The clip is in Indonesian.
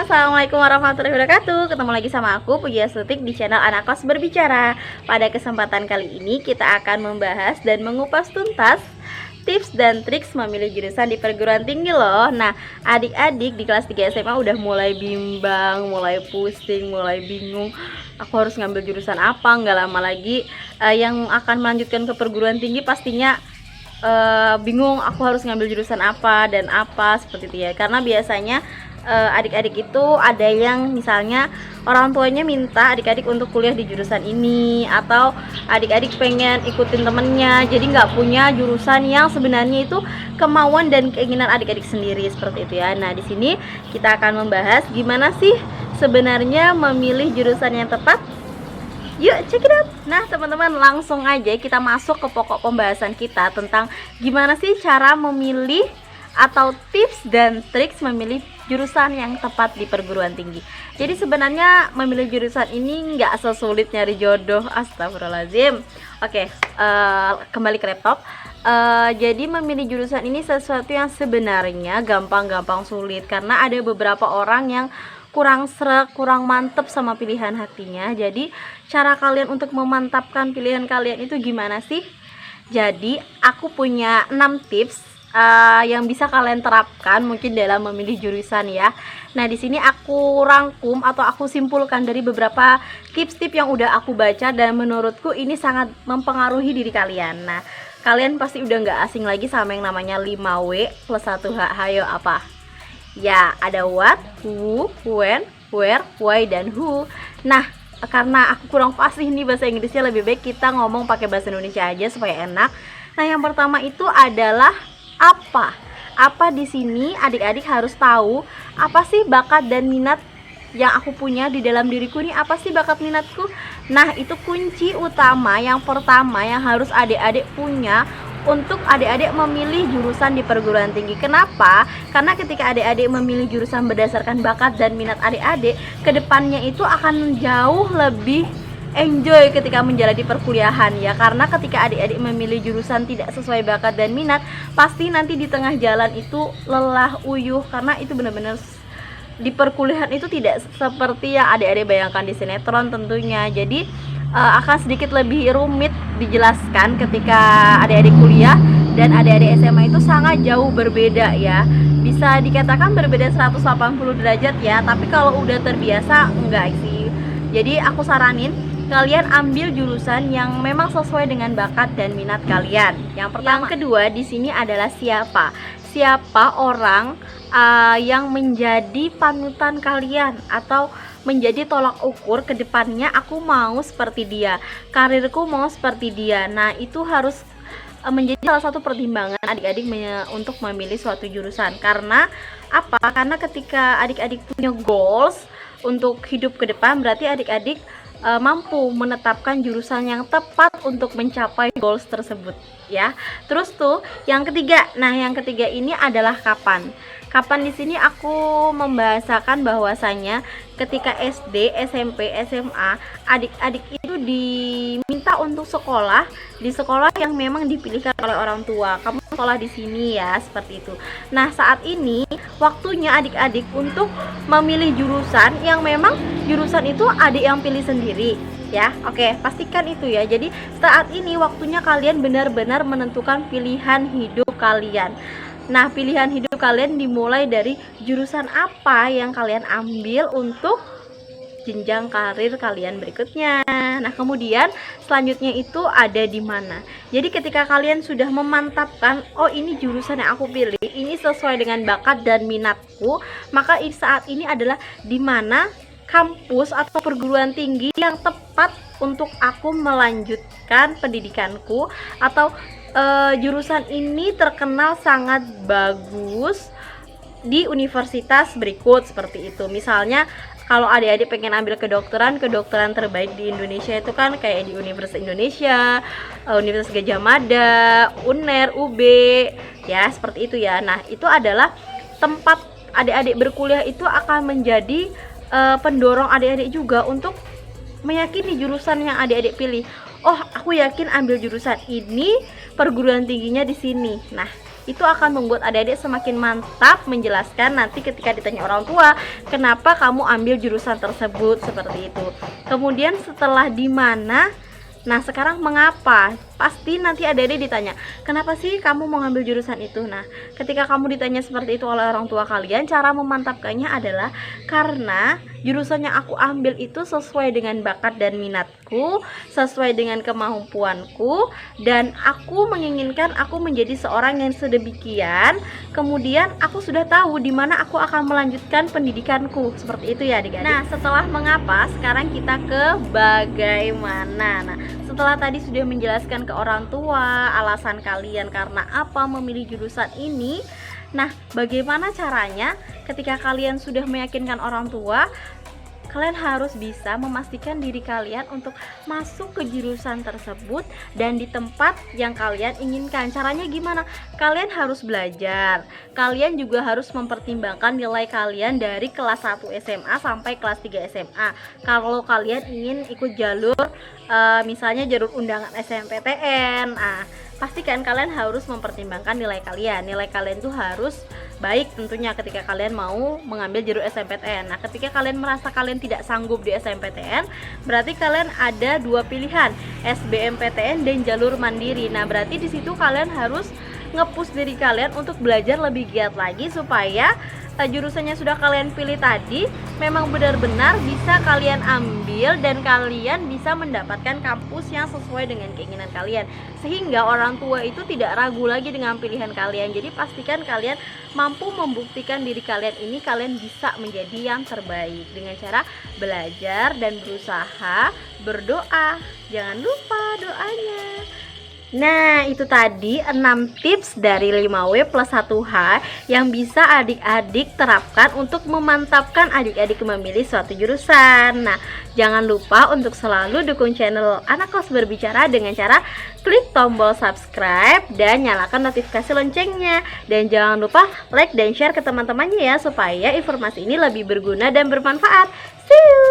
semuanya, assalamualaikum warahmatullahi wabarakatuh. Ketemu lagi sama aku Puji Astutik di channel Anak Kos Berbicara. Pada kesempatan kali ini kita akan membahas dan mengupas tuntas tips dan triks memilih jurusan di perguruan tinggi loh. Nah, adik-adik di kelas 3 SMA udah mulai bimbang, mulai pusing, mulai bingung. Aku harus ngambil jurusan apa? Nggak lama lagi yang akan melanjutkan ke perguruan tinggi pastinya bingung aku harus ngambil jurusan apa dan apa, seperti itu ya. Karena biasanya adik-adik itu ada yang misalnya orang tuanya minta adik-adik untuk kuliah di jurusan ini, atau adik-adik pengen ikutin temennya, jadi nggak punya jurusan yang sebenarnya itu kemauan dan keinginan adik-adik sendiri, seperti itu ya. Nah, di sini kita akan membahas gimana sih sebenarnya memilih jurusan yang tepat. Yuk check it out. Nah teman-teman, langsung aja kita masuk ke pokok pembahasan kita tentang gimana sih cara memilih atau tips dan triks memilih jurusan yang tepat di perguruan tinggi. Jadi sebenarnya memilih jurusan ini nggak sesulit nyari jodoh. Astagfirullahaladzim. Oke, kembali ke laptop. Jadi memilih jurusan ini sesuatu yang sebenarnya gampang-gampang sulit, karena ada beberapa orang yang kurang sreg, kurang mantep sama pilihan hatinya. Jadi cara kalian untuk memantapkan pilihan kalian itu gimana sih? Jadi aku punya 6 tips yang bisa kalian terapkan mungkin dalam memilih jurusan ya. Nah, di sini aku rangkum atau aku simpulkan dari beberapa tips-tips yang udah aku baca dan menurutku ini sangat mempengaruhi diri kalian. Nah, kalian pasti udah nggak asing lagi sama yang namanya 5W plus 1H. Hayo apa? Ya, ada what, who, when, where, why, dan who. Nah, karena aku kurang fasih nih bahasa Inggrisnya, lebih baik kita ngomong pakai bahasa Indonesia aja supaya enak. Nah, yang pertama itu adalah apa. Apa di sini adik-adik harus tahu apa sih bakat dan minat yang aku punya di dalam diriku nih, apa sih bakat minatku. Nah, itu kunci utama yang pertama yang harus adik-adik punya untuk adik-adik memilih jurusan di perguruan tinggi. Kenapa? Karena ketika adik-adik memilih jurusan berdasarkan bakat dan minat adik-adik, kedepannya itu akan jauh lebih enjoy ketika menjalani perkuliahan ya. Karena ketika adik-adik memilih jurusan tidak sesuai bakat dan minat, pasti nanti di tengah jalan itu lelah, uyuh, karena itu benar-benar di perkuliahan itu tidak seperti yang adik-adik bayangkan di sinetron tentunya. Jadi akan sedikit lebih rumit dijelaskan ketika adik-adik kuliah dan adik-adik SMA itu sangat jauh berbeda ya. Bisa dikatakan berbeda 180 derajat ya, tapi kalau udah terbiasa enggak sih. Jadi aku saranin kalian ambil jurusan yang memang sesuai dengan bakat dan minat kalian. Yang pertama. Yang kedua di sini adalah siapa orang yang menjadi panutan kalian atau menjadi tolak ukur ke depannya. Aku mau seperti dia, karirku mau seperti dia. Nah, itu harus menjadi salah satu pertimbangan adik-adik untuk memilih suatu jurusan. Karena apa? Karena ketika adik-adik punya goals untuk hidup ke depan, berarti adik-adik mampu menetapkan jurusan yang tepat untuk mencapai goals tersebut ya. Terus tuh yang ketiga. Nah, yang ketiga ini adalah kapan. Kapan di sini aku membahasakan bahwasanya ketika SD, SMP, SMA, adik-adik itu diminta untuk sekolah di sekolah yang memang dipilihkan oleh orang tua. Kamu sekolah di sini ya, seperti itu. Nah, saat ini waktunya adik-adik untuk memilih jurusan yang memang jurusan itu adik yang pilih sendiri ya. Oke, pastikan itu ya. Jadi saat ini waktunya kalian benar-benar menentukan pilihan hidup kalian. Nah, pilihan hidup kalian dimulai dari jurusan apa yang kalian ambil untuk jenjang karir kalian berikutnya. Nah, kemudian selanjutnya itu ada di mana. Jadi ketika kalian sudah memantapkan, oh ini jurusan yang aku pilih, ini sesuai dengan bakat dan minatku, maka saat ini adalah di mana kampus atau perguruan tinggi yang tepat untuk aku melanjutkan pendidikanku, atau jurusan ini terkenal sangat bagus di universitas berikut, seperti itu. Misalnya kalau adik-adik pengen ambil kedokteran terbaik di Indonesia itu kan kayak di Universitas Indonesia, Universitas Gadjah Mada, UNER, UB ya, seperti itu ya. Nah, itu adalah tempat adik-adik berkuliah itu akan menjadi pendorong adik-adik juga untuk meyakini jurusan yang adik-adik pilih. Oh, aku yakin ambil jurusan ini, perguruan tingginya di sini. Nah, itu akan membuat adik-adik semakin mantap menjelaskan nanti ketika ditanya orang tua kenapa kamu ambil jurusan tersebut, seperti itu. Kemudian setelah di mana, nah sekarang mengapa? Pasti nanti adik-adik ditanya, kenapa sih kamu mau ngambil jurusan itu? Nah, ketika kamu ditanya seperti itu oleh orang tua kalian, cara memantapkannya adalah karena jurusan yang aku ambil itu sesuai dengan bakat dan minatku, sesuai dengan kemampuanku, dan aku menginginkan aku menjadi seorang yang sedemikian. Kemudian aku sudah tahu di mana aku akan melanjutkan pendidikanku, seperti itu ya adik-adik. Nah, setelah mengapa, sekarang kita ke bagaimana. Nah, setelah tadi sudah menjelaskan ke orang tua alasan kalian karena apa memilih jurusan ini. Nah, bagaimana caranya ketika kalian sudah meyakinkan orang tua? Kalian harus bisa memastikan diri kalian untuk masuk ke jurusan tersebut dan di tempat yang kalian inginkan. Caranya gimana? Kalian harus belajar. Kalian juga harus mempertimbangkan nilai kalian dari kelas 1 SMA sampai kelas 3 SMA. Kalau kalian ingin ikut jalur misalnya jalur undangan SNMPTN, pastikan kalian harus mempertimbangkan nilai kalian. Nilai kalian tuh harus baik tentunya ketika kalian mau mengambil jalur SNMPTN. Nah, ketika kalian merasa kalian tidak sanggup di SNMPTN, berarti kalian ada dua pilihan, SBMPTN dan jalur mandiri. Nah, berarti di situ kalian harus nge-push diri kalian untuk belajar lebih giat lagi supaya jurusannya sudah kalian pilih tadi memang benar-benar bisa kalian ambil dan kalian bisa mendapatkan kampus yang sesuai dengan keinginan kalian, sehingga orang tua itu tidak ragu lagi dengan pilihan kalian. Jadi pastikan kalian mampu membuktikan diri kalian ini kalian bisa menjadi yang terbaik dengan cara belajar dan berusaha, berdoa. Jangan lupa doanya. Nah, itu tadi 6 tips dari 5W plus 1H yang bisa adik-adik terapkan untuk memantapkan adik-adik memilih suatu jurusan. Nah, jangan lupa untuk selalu dukung channel Anak Kos Berbicara dengan cara klik tombol subscribe dan nyalakan notifikasi loncengnya. Dan jangan lupa like dan share ke teman-temannya ya, supaya informasi ini lebih berguna dan bermanfaat. See you!